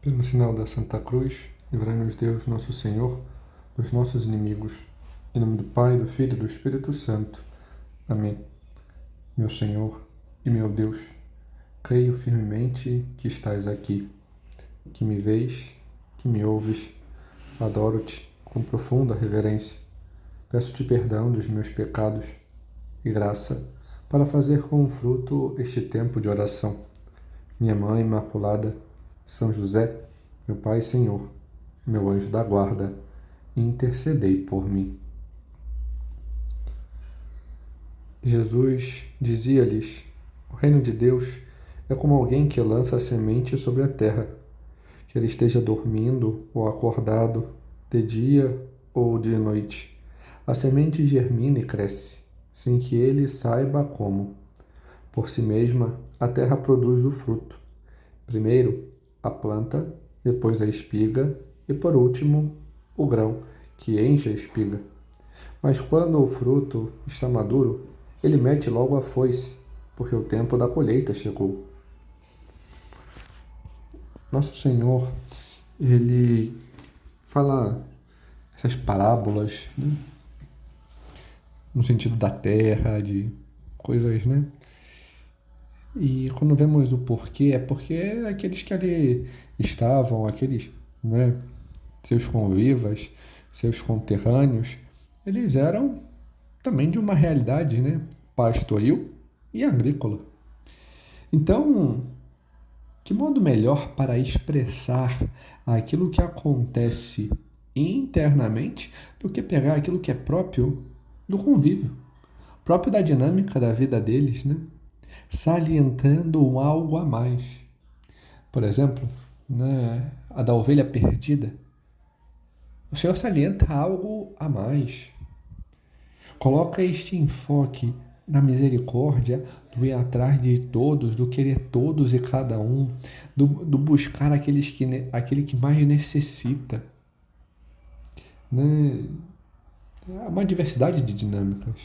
Pelo sinal da Santa Cruz, livrai-nos Deus, nosso Senhor, dos nossos inimigos. Em nome do Pai, do Filho e do Espírito Santo. Amém. Meu Senhor e meu Deus, creio firmemente que estás aqui, que me vês, que me ouves. Adoro-te com profunda reverência. Peço-te perdão dos meus pecados e graça para fazer com fruto este tempo de oração. Minha Mãe Imaculada, São José, meu Pai e Senhor, meu anjo da guarda, intercedei por mim. Jesus dizia-lhes: o reino de Deus é como alguém que lança a semente sobre a terra, que ele esteja dormindo ou acordado, de dia ou de noite. A semente germina e cresce, sem que ele saiba como. Por si mesma, a terra produz o fruto. Primeiro, a planta, depois a espiga e, por último, o grão, que enche a espiga. Mas quando o fruto está maduro, ele mete logo a foice, porque o tempo da colheita chegou. Nosso Senhor, ele fala essas parábolas, né? No sentido da terra, de coisas, né? E quando vemos o porquê, é porque aqueles que ali estavam, aqueles, né, seus convivas, seus conterrâneos, eles eram também de uma realidade, né, pastoril e agrícola. Então, que modo melhor para expressar aquilo que acontece internamente do que pegar aquilo que é próprio do convívio, próprio da dinâmica da vida deles, né? Salientando um algo a mais. Por exemplo, né, a da ovelha perdida. O Senhor salienta algo a mais. Coloca este enfoque na misericórdia, do ir atrás de todos, do querer todos e cada um, do buscar aquele que mais necessita. Né? Há uma diversidade de dinâmicas.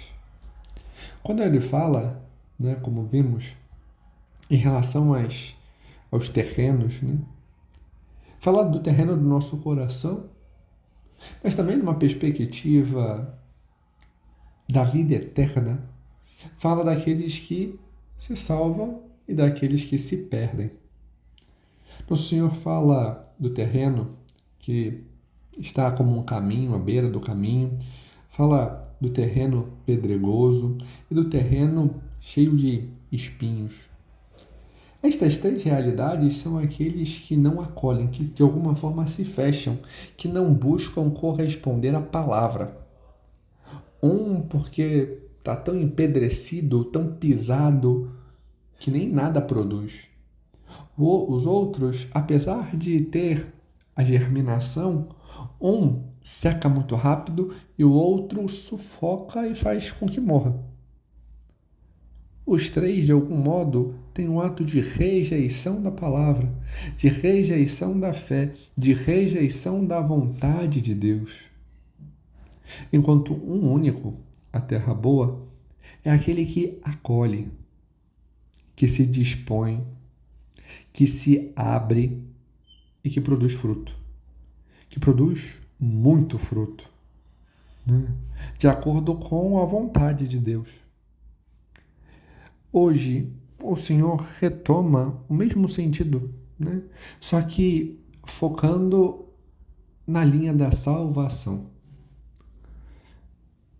Quando ele fala, né, como vimos, em relação aos terrenos, né? Fala do terreno do nosso coração, mas também numa perspectiva da vida eterna. Fala daqueles que se salvam e daqueles que se perdem. Nosso Senhor fala do terreno que está como um caminho, à beira do caminho. Fala do terreno pedregoso e do terreno cheio de espinhos. Estas três realidades são aqueles que não acolhem, que de alguma forma se fecham, que não buscam corresponder à palavra. Porque está tão empedrecido, tão pisado, que nem nada produz. Os outros, apesar de ter a germinação, um seca muito rápido e o outro sufoca e faz com que morra. Os três, de algum modo, têm um ato de rejeição da palavra, de rejeição da fé, de rejeição da vontade de Deus. Enquanto um único, a terra boa, é aquele que acolhe, que se dispõe, que se abre e que produz fruto. Que produz muito fruto, né? De acordo com a vontade de Deus. Hoje, o Senhor retoma o mesmo sentido, né? Só que focando na linha da salvação.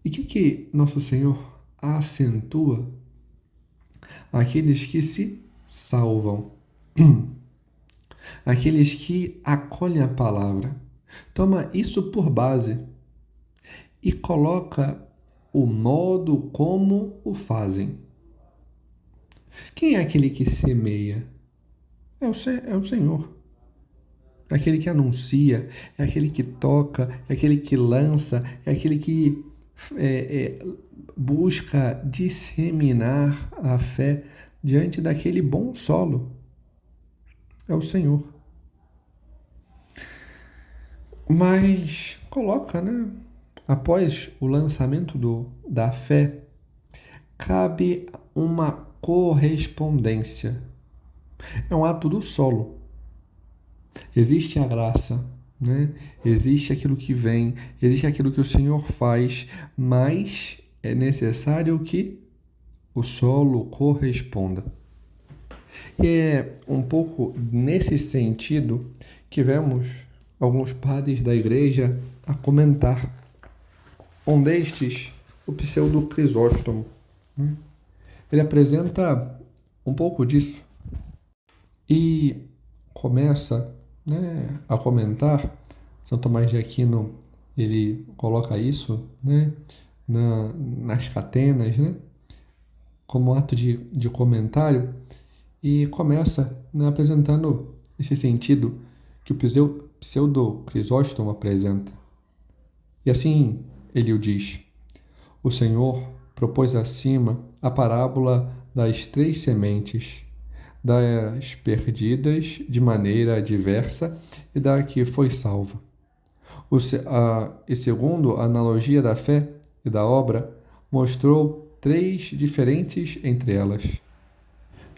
E o que Nosso Senhor acentua? Aqueles que se salvam, aqueles que acolhem a palavra. Toma isso por base e coloca o modo como o fazem. Quem é aquele que semeia? É o Senhor. É aquele que anuncia, é aquele que toca, é aquele que lança, é aquele que busca disseminar a fé diante daquele bom solo. É o Senhor. Mas coloca, né? Após o lançamento da fé, cabe uma correspondência. É um ato do solo. Existe a graça, né? Existe aquilo que vem, existe aquilo que o Senhor faz, mas é necessário que o solo corresponda. E é um pouco nesse sentido que vemos alguns padres da igreja a comentar. Um destes, o pseudo Crisóstomo. Ele apresenta um pouco disso e começa, né, a comentar. São Tomás de Aquino, ele coloca isso, né, nas catenas, né, como ato de comentário, e começa, né, apresentando esse sentido que o pseudo Crisóstomo apresenta. E assim ele o diz: o Senhor propôs acima a parábola das 3 sementes, das perdidas de maneira diversa e da que foi salva. E segundo a analogia da fé e da obra, mostrou 3 diferentes entre elas.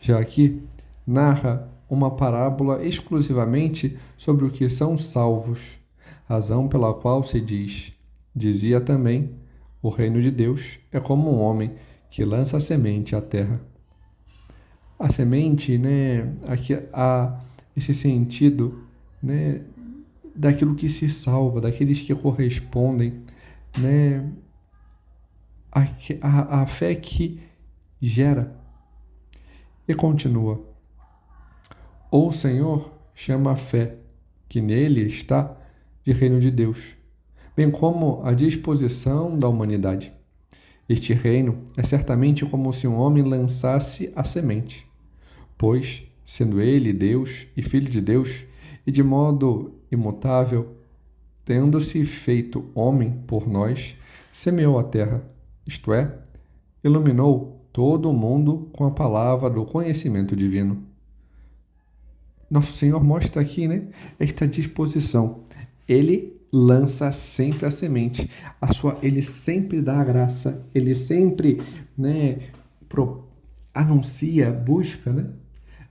Já aqui, narra uma parábola exclusivamente sobre o que são salvos, razão pela qual se dizia também, o reino de Deus é como um homem que lança a semente à terra. A semente, né, aqui há esse sentido, né, daquilo que se salva, daqueles que correspondem, né, a fé que gera. E continua: o Senhor chama a fé, que nele está, de reino de Deus, bem como a disposição da humanidade. Este reino é certamente como se um homem lançasse a semente, pois, sendo ele Deus e Filho de Deus, e de modo imutável, tendo-se feito homem por nós, semeou a terra, isto é, iluminou todo o mundo com a palavra do conhecimento divino. Nosso Senhor mostra aqui, né, esta disposição. Ele lança sempre a semente. Ele sempre dá a graça. Ele sempre, né, anuncia, busca, né,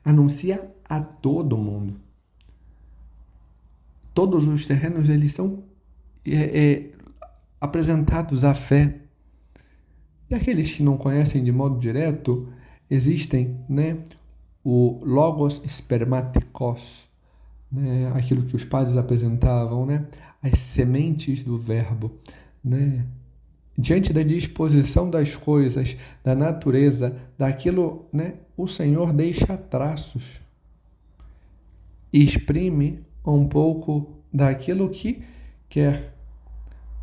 anuncia a todo mundo. Todos os terrenos, eles são apresentados à fé. E aqueles que não conhecem de modo direto, existem, né, o logos spermatikos, né, aquilo que os padres apresentavam, né, as sementes do verbo, né, diante da disposição das coisas, da natureza, daquilo, né, o Senhor deixa traços e exprime um pouco daquilo que quer.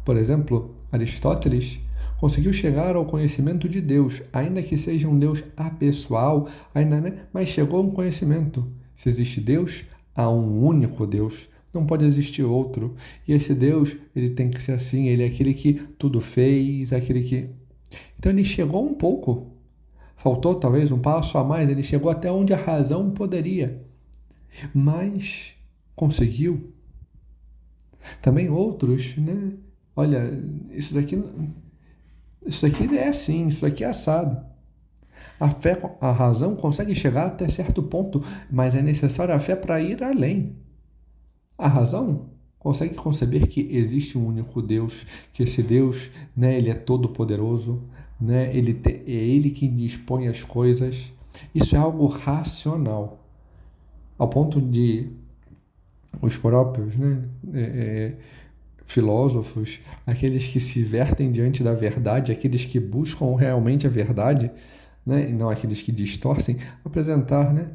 Por exemplo, Aristóteles conseguiu chegar ao conhecimento de Deus, ainda que seja um Deus apessoal, ainda, né? Mas chegou a um conhecimento. Se existe Deus, há um único Deus. Não pode existir outro. E esse Deus, ele tem que ser assim, ele é aquele que tudo fez, aquele que... Então ele chegou um pouco. Faltou talvez um passo a mais, ele chegou até onde a razão poderia. Mas conseguiu. Também outros, né? Olha, isso daqui é assim, isso aqui é assado. A fé, a razão consegue chegar até certo ponto, mas é necessária a fé para ir além. A razão consegue conceber que existe um único Deus, que esse Deus, né, ele é todo poderoso, né, é ele que dispõe as coisas. Isso é algo racional, ao ponto de os próprios, né, filósofos, aqueles que se vertem diante da verdade, aqueles que buscam realmente a verdade, né, e não aqueles que distorcem, apresentar, né,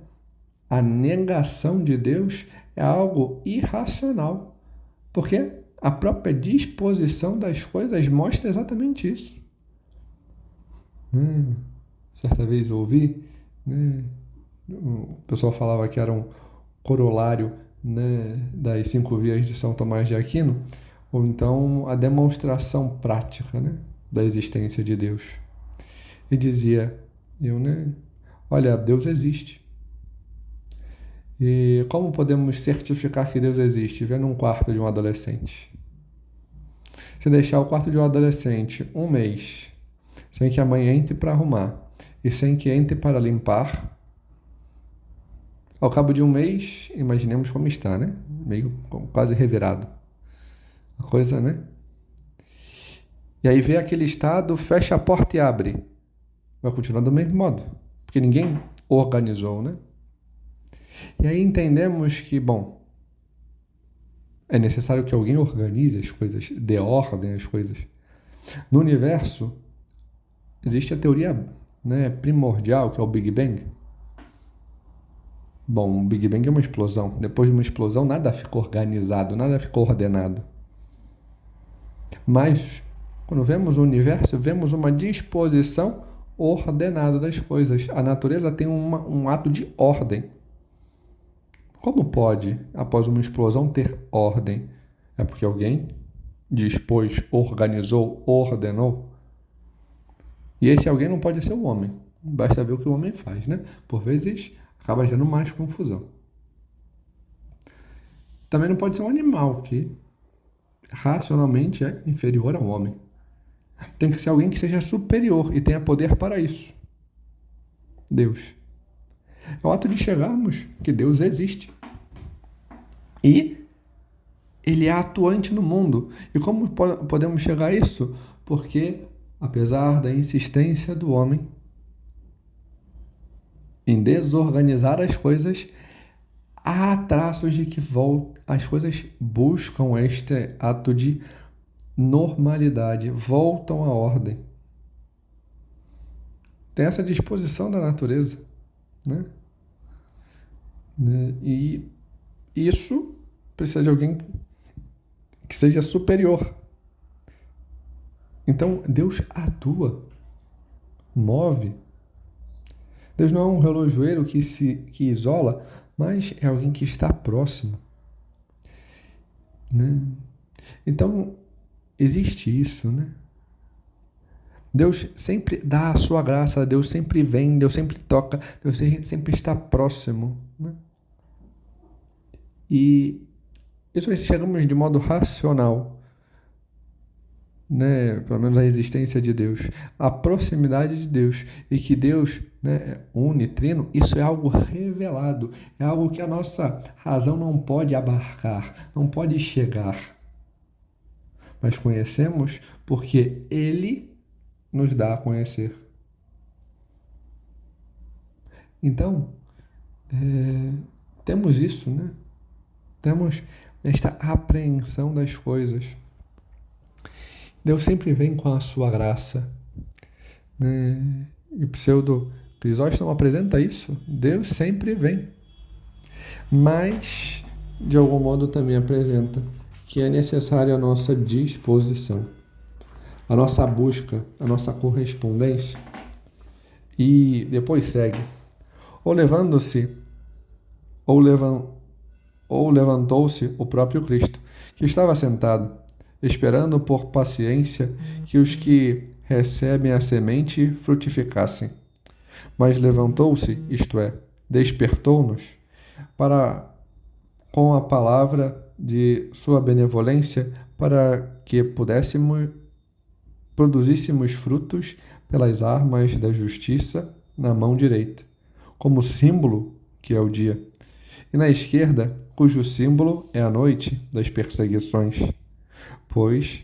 a negação de Deus é algo irracional, porque a própria disposição das coisas mostra exatamente isso. Certa vez ouvi, né, o pessoal falava que era um corolário, né, das 5 vias de São Tomás de Aquino, ou então a demonstração prática, né, da existência de Deus. E dizia, olha, Deus existe. E como podemos certificar que Deus existe? Vendo um quarto de um adolescente. Se deixar o quarto de um adolescente 1 mês, sem que a mãe entre para arrumar e sem que entre para limpar, ao cabo de 1 mês, imaginemos como está, né? meio quase revirado. A coisa, né? E aí vê aquele estado, fecha a porta e abre. Vai continuar do mesmo modo, porque ninguém organizou, né? E aí entendemos que, bom, é necessário que alguém organize as coisas, dê ordem às coisas. No universo, existe a teoria, né, primordial, que é o Big Bang. Bom, o Big Bang é uma explosão. Depois de uma explosão, nada fica organizado, nada fica ordenado. Mas, quando vemos o universo, vemos uma disposição ordenada das coisas. A natureza tem um ato de ordem. Como pode, após uma explosão, ter ordem? É porque alguém dispôs, organizou, ordenou. E esse alguém não pode ser o homem. Basta ver o que o homem faz, né? Por vezes, acaba gerando mais confusão. Também não pode ser um animal que racionalmente é inferior ao homem. Tem que ser alguém que seja superior e tenha poder para isso. Deus. É o ato de chegarmos que Deus existe. E Ele é atuante no mundo. E como podemos chegar a isso? Porque, apesar da insistência do homem em desorganizar as coisas, há traços de que as coisas buscam este ato de normalidade, voltam à ordem. Tem essa disposição da natureza, né? E isso precisa de alguém que seja superior. Então, Deus atua, move. Deus não é um relojoeiro que isola, mas é alguém que está próximo, né? Então, existe isso, né? Deus sempre dá a sua graça, Deus sempre vem, Deus sempre toca, Deus sempre está próximo, né? E isso chegamos de modo racional, né? Pelo menos a existência de Deus, a proximidade de Deus, e que Deus, né, é unitrino, isso é algo revelado, é algo que a nossa razão não pode abarcar, não pode chegar. Mas conhecemos porque Ele nos dá a conhecer. Então, temos isso, né? Temos esta apreensão das coisas. Deus sempre vem com a sua graça, né? E Pseudo Crisóstomo apresenta isso. Deus sempre vem. Mas, de algum modo, também apresenta que é necessária a nossa disposição, a nossa busca, a nossa correspondência. E depois segue. Ou levantou-se o próprio Cristo, que estava sentado, esperando por paciência que os que recebem a semente frutificassem. Mas levantou-se, isto é, despertou-nos, para, com a palavra de sua benevolência, para que produzíssemos frutos pelas armas da justiça na mão direita, como símbolo que é o dia, e na esquerda, cujo símbolo é a noite das perseguições, pois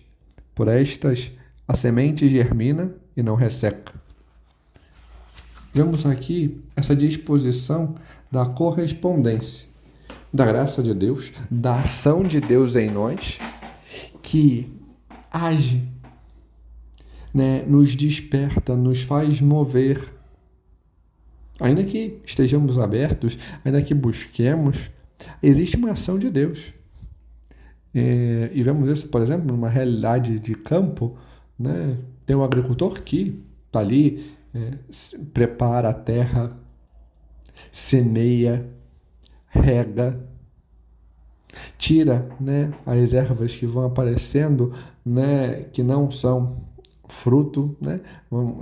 por estas a semente germina e não resseca. Vemos aqui essa disposição da correspondência, da graça de Deus, da ação de Deus em nós, que age, né, nos desperta, nos faz mover. Ainda que estejamos abertos, ainda que busquemos, existe uma ação de Deus. E vemos isso, por exemplo, numa realidade de campo, né? Tem um agricultor que está ali, prepara a terra, semeia, rega, tira, né, as ervas que vão aparecendo, né, que não são fruto, né?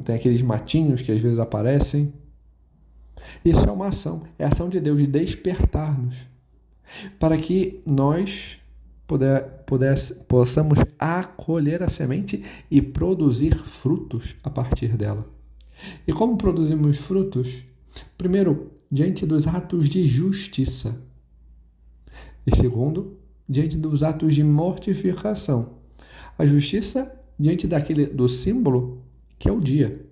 Tem aqueles matinhos que às vezes aparecem. Isso é uma ação, é a ação de Deus de despertar-nos, para que nós possamos acolher a semente e produzir frutos a partir dela. E como produzimos frutos? Primeiro, diante dos atos de justiça. E segundo, diante dos atos de mortificação. A justiça diante do símbolo, que é o dia.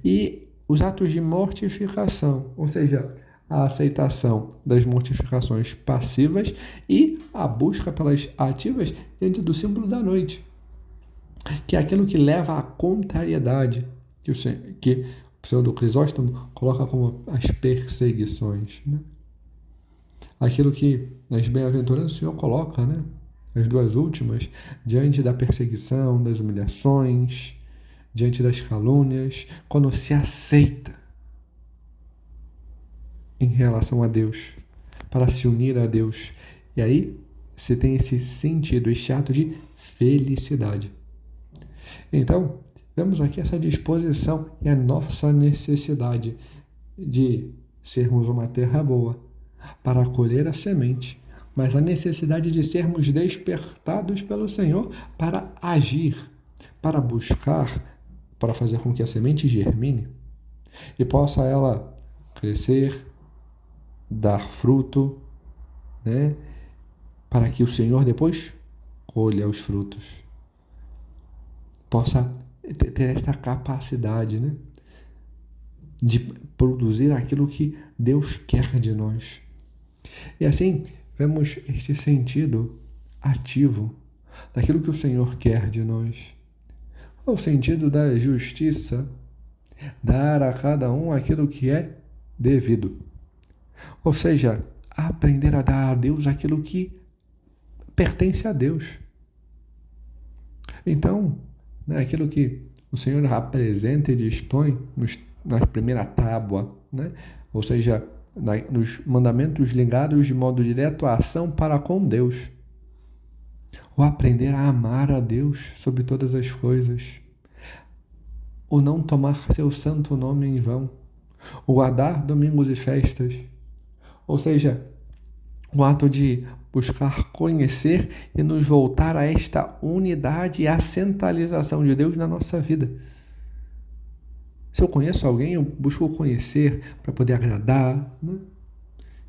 E os atos de mortificação, ou seja, a aceitação das mortificações passivas e a busca pelas ativas diante do símbolo da noite, que é aquilo que leva à contrariedade, que o pseudo Crisóstomo coloca como as perseguições, né? Aquilo que nas bem-aventuranças o Senhor coloca, né? As duas últimas, diante da perseguição, das humilhações, diante das calúnias, quando se aceita em relação a Deus, para se unir a Deus. E aí você tem esse sentido, esse ato de felicidade. Então, vemos aqui essa disposição e a nossa necessidade de sermos uma terra boa para acolher a semente, mas a necessidade de sermos despertados pelo Senhor para agir, para buscar, para fazer com que a semente germine e possa ela crescer, dar fruto, né? Para que o Senhor depois colha os frutos. Possa ter esta capacidade, né? De produzir aquilo que Deus quer de nós. E assim, vemos este sentido ativo daquilo que o Senhor quer de nós. O sentido da justiça, dar a cada um aquilo que é devido. Ou seja, aprender a dar a Deus aquilo que pertence a Deus. Então, né, aquilo que o Senhor apresenta e dispõe na primeira tábua, né? Ou seja, nos mandamentos ligados de modo direto à ação para com Deus. O aprender a amar a Deus sobre todas as coisas. O não tomar seu santo nome em vão. O guardar domingos e festas. Ou seja, o ato de buscar conhecer e nos voltar a esta unidade e a centralização de Deus na nossa vida. Se eu conheço alguém, eu busco conhecer para poder agradar, né?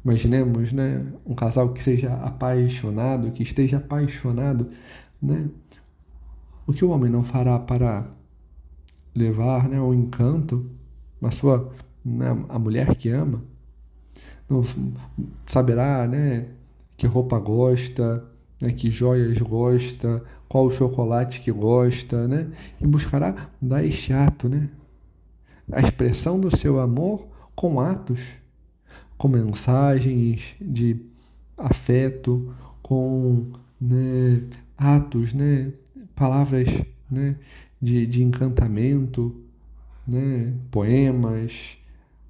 Imaginemos, né, um casal que seja apaixonado, que esteja apaixonado, né? O que o homem não fará para levar, né, o encanto a mulher que ama? Não saberá, né, que roupa gosta, né, que joias gosta, qual o chocolate que gosta, né? E buscará dar este ato, né? A expressão do seu amor com atos, com mensagens de afeto, com, né, atos, né, palavras, né, de encantamento, né, poemas,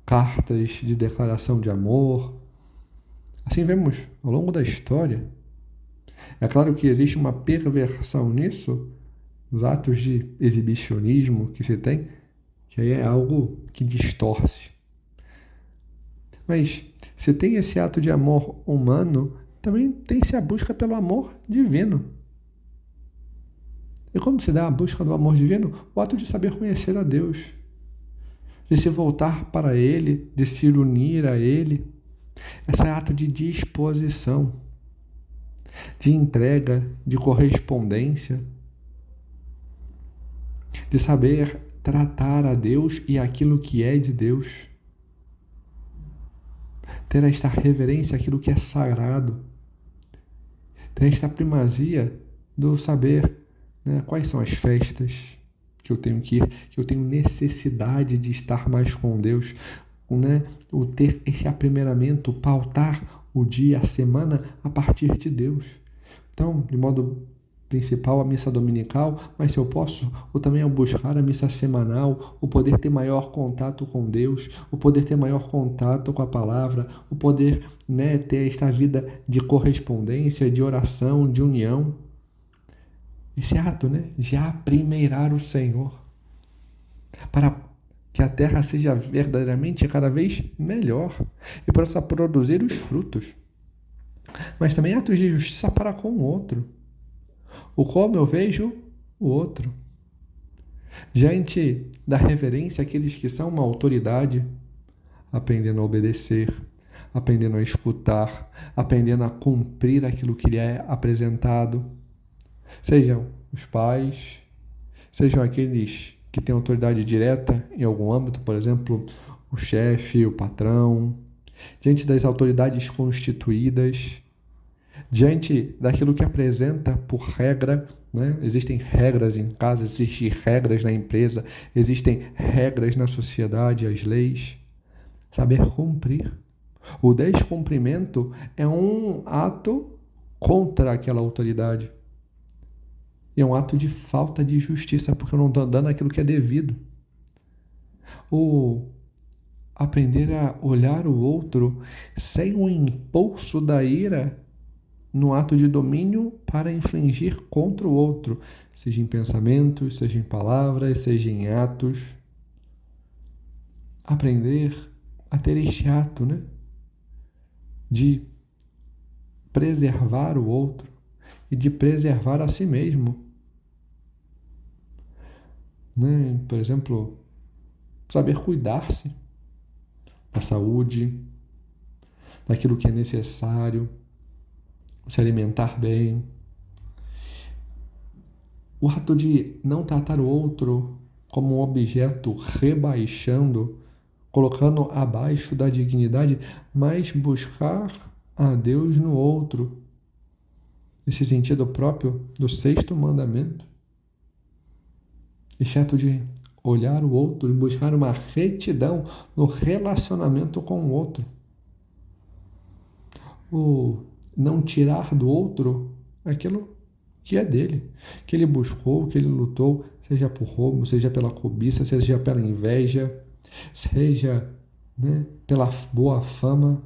cartas de declaração de amor. Assim vemos ao longo da história. É claro que existe uma perversão nisso, os atos de exibicionismo que se tem, que aí é algo que distorce. Mas se tem esse ato de amor humano, também tem-se a busca pelo amor divino. E como se dá a busca do amor divino? O ato de saber conhecer a Deus, de se voltar para Ele, de se unir a Ele. Esse é ato de disposição, de entrega, de correspondência, de saber tratar a Deus e aquilo que é de Deus. Ter esta reverência àquilo que é sagrado. Ter esta primazia do saber, né, quais são as festas que eu tenho que ir, que eu tenho necessidade de estar mais com Deus, né? O ter esse aprimoramento, pautar o dia, a semana a partir de Deus. Então, de modo principal, a missa dominical, mas se eu posso, ou também ao buscar a missa semanal, o poder ter maior contato com Deus, o poder ter maior contato com a palavra, o poder, né, ter esta vida de correspondência, de oração, de união. Esse ato, né, de aprimeirar o Senhor, para que a terra seja verdadeiramente cada vez melhor e possa produzir os frutos. Mas também atos de justiça para com o outro. O como eu vejo o outro. Diante da reverência àqueles que são uma autoridade, aprendendo a obedecer, aprendendo a escutar, aprendendo a cumprir aquilo que lhe é apresentado. Sejam os pais, sejam aqueles que têm autoridade direta em algum âmbito, por exemplo, o chefe, o patrão, diante das autoridades constituídas, diante daquilo que apresenta por regra, né? Existem regras em casa, existem regras na empresa, existem regras na sociedade, as leis. Saber cumprir. O descumprimento é um ato contra aquela autoridade. E é um ato de falta de justiça, porque eu não estou dando aquilo que é devido. O aprender a olhar o outro sem o impulso da ira no ato de domínio para infligir contra o outro, seja em pensamentos, seja em palavras, seja em atos. Aprender a ter este ato, né? De preservar o outro e de preservar a si mesmo. Né? Por exemplo, saber cuidar-se da saúde, daquilo que é necessário, se alimentar bem. O ato de não tratar o outro como um objeto rebaixando, colocando abaixo da dignidade, mas buscar a Deus no outro. Esse sentido próprio do 6º mandamento. Esse ato de olhar o outro e buscar uma retidão no relacionamento com o outro. O não tirar do outro aquilo que é dele, que ele buscou, que ele lutou, seja por roubo, seja pela cobiça, seja pela inveja, seja, né, pela boa fama,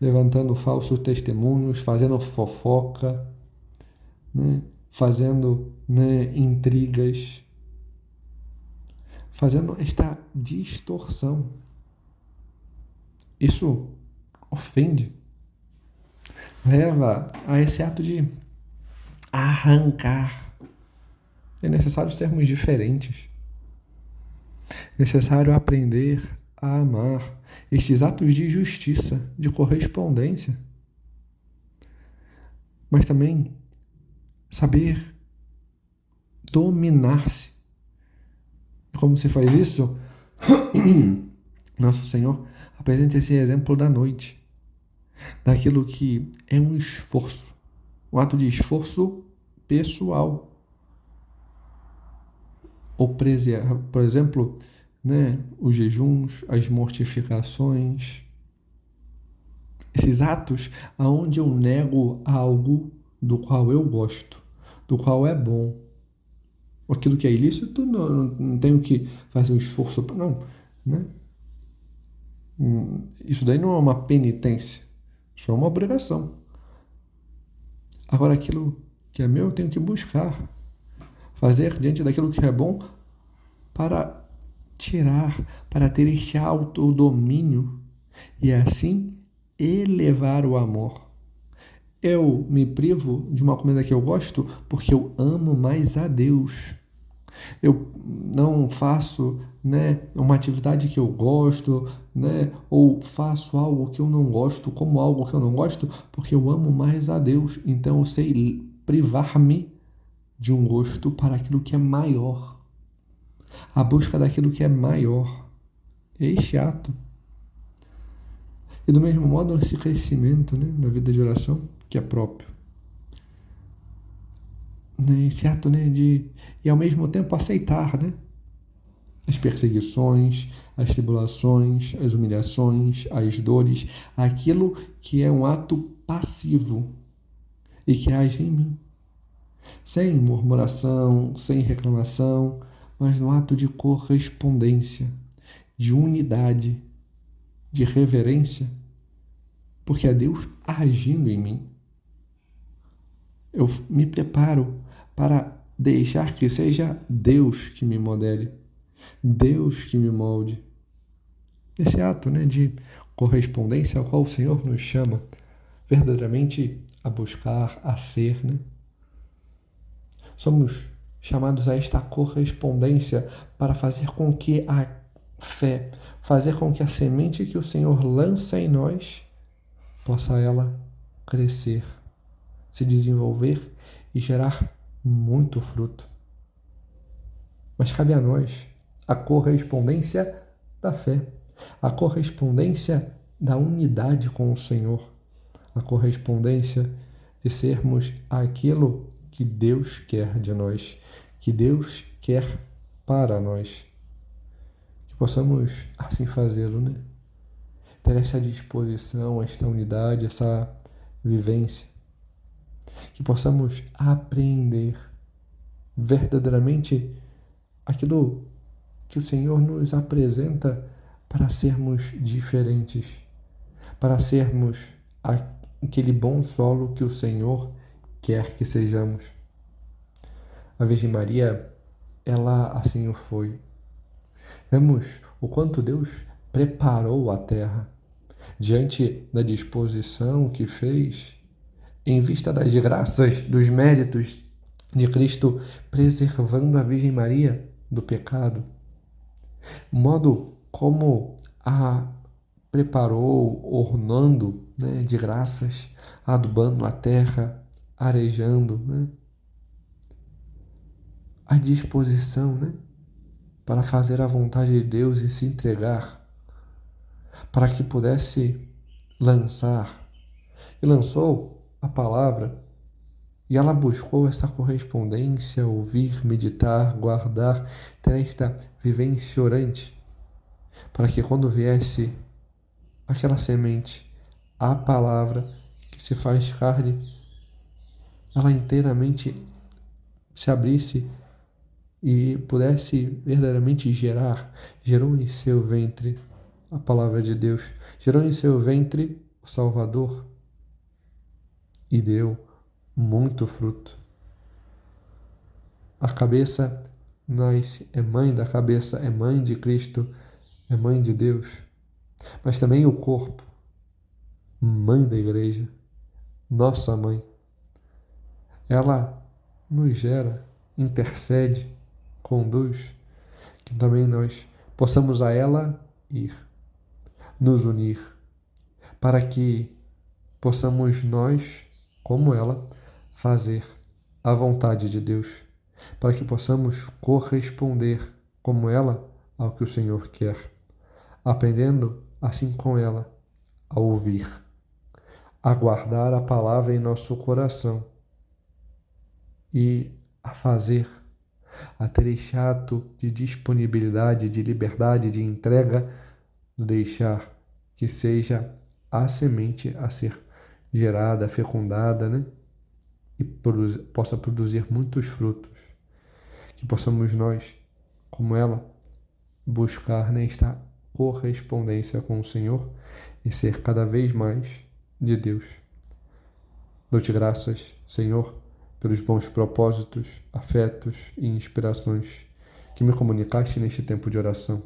levantando falsos testemunhos, fazendo fofoca, né, fazendo, né, intrigas, fazendo esta distorção. Isso ofende, leva a esse ato de arrancar. É necessário sermos diferentes. É necessário aprender a amar estes atos de justiça, de correspondência. Mas também saber dominar-se. Como se faz isso? Nosso Senhor apresenta esse exemplo da noite, daquilo que é um esforço, um ato de esforço pessoal. Ou, por exemplo, né, os jejuns, as mortificações, esses atos aonde eu nego algo do qual eu gosto, do qual é bom. Aquilo que é ilícito, não tenho que fazer um esforço. Não, né? Isso daí não é uma penitência, isso é uma obrigação. Agora, aquilo que é meu, eu tenho que buscar fazer diante daquilo que é bom para tirar, para ter este autodomínio e assim elevar o amor. Eu me privo de uma comida que eu gosto porque eu amo mais a Deus. Eu não faço, né, uma atividade que eu gosto, né, ou faço algo que eu não gosto como algo que eu não gosto porque eu amo mais a Deus. Então eu sei privar-me de um gosto para aquilo que é maior. A busca daquilo que é maior. Este ato. E do mesmo modo, esse crescimento, né, na vida de oração, que é próprio. Esse ato, né, de, e ao mesmo tempo aceitar, né, as perseguições, as tribulações, as humilhações, as dores, aquilo que é um ato passivo e que age em mim. Sem murmuração, sem reclamação, mas no ato de correspondência, de unidade, de reverência, porque é Deus agindo em mim. Eu me preparo para deixar que seja Deus que me modele, Deus que me molde. Esse ato, né, de correspondência ao qual o Senhor nos chama verdadeiramente a buscar, a ser, né? Somos chamados a esta correspondência para fazer com que a fé, fazer com que a semente que o Senhor lança em nós possa ela crescer, se desenvolver e gerar muito fruto. Mas cabe a nós a correspondência da fé, a correspondência da unidade com o Senhor, a correspondência de sermos aquilo que Deus quer de nós, que Deus quer para nós. Que possamos assim fazê-lo, né? Ter essa disposição, esta unidade, essa vivência. Que possamos aprender verdadeiramente aquilo que o Senhor nos apresenta para sermos diferentes, para sermos aquele bom solo que o Senhor quer que sejamos. A Virgem Maria, ela assim o foi. Vemos o quanto Deus preparou a terra diante da disposição que fez, em vista das graças, dos méritos de Cristo, preservando a Virgem Maria do pecado. O modo como a preparou, ornando, né, de graças, adubando a terra, arejando, né, a disposição, né, para fazer a vontade de Deus e se entregar, para que pudesse lançar. E lançou a palavra, e ela buscou essa correspondência, ouvir, meditar, guardar, ter esta vivência orante, para que quando viesse aquela semente, a palavra que se faz carne, ela inteiramente se abrisse e pudesse verdadeiramente gerar. Gerou em seu ventre a palavra de Deus, gerou em seu ventre o Salvador e deu muito fruto. A cabeça nasce, é mãe da cabeça, é mãe de Cristo, é mãe de Deus, mas também o corpo, mãe da igreja, nossa mãe. Ela nos gera, intercede, conduz, que também nós possamos a ela ir, nos unir, para que possamos nós, como ela, fazer a vontade de Deus, para que possamos corresponder, como ela, ao que o Senhor quer, aprendendo, assim com ela, a ouvir, a guardar a palavra em nosso coração e a fazer, a ter este ato de disponibilidade, de liberdade, de entrega, deixar que seja a semente a ser gerada, fecundada, né? E possa produzir muitos frutos. Que possamos nós, como ela, buscar nesta correspondência com o Senhor e ser cada vez mais de Deus. Dou-te graças, Senhor, pelos bons propósitos, afetos e inspirações que me comunicaste neste tempo de oração.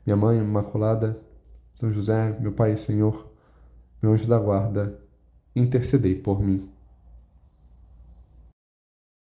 Minha Mãe Imaculada, São José, meu Pai e Senhor, meu anjo da guarda, intercedei por mim.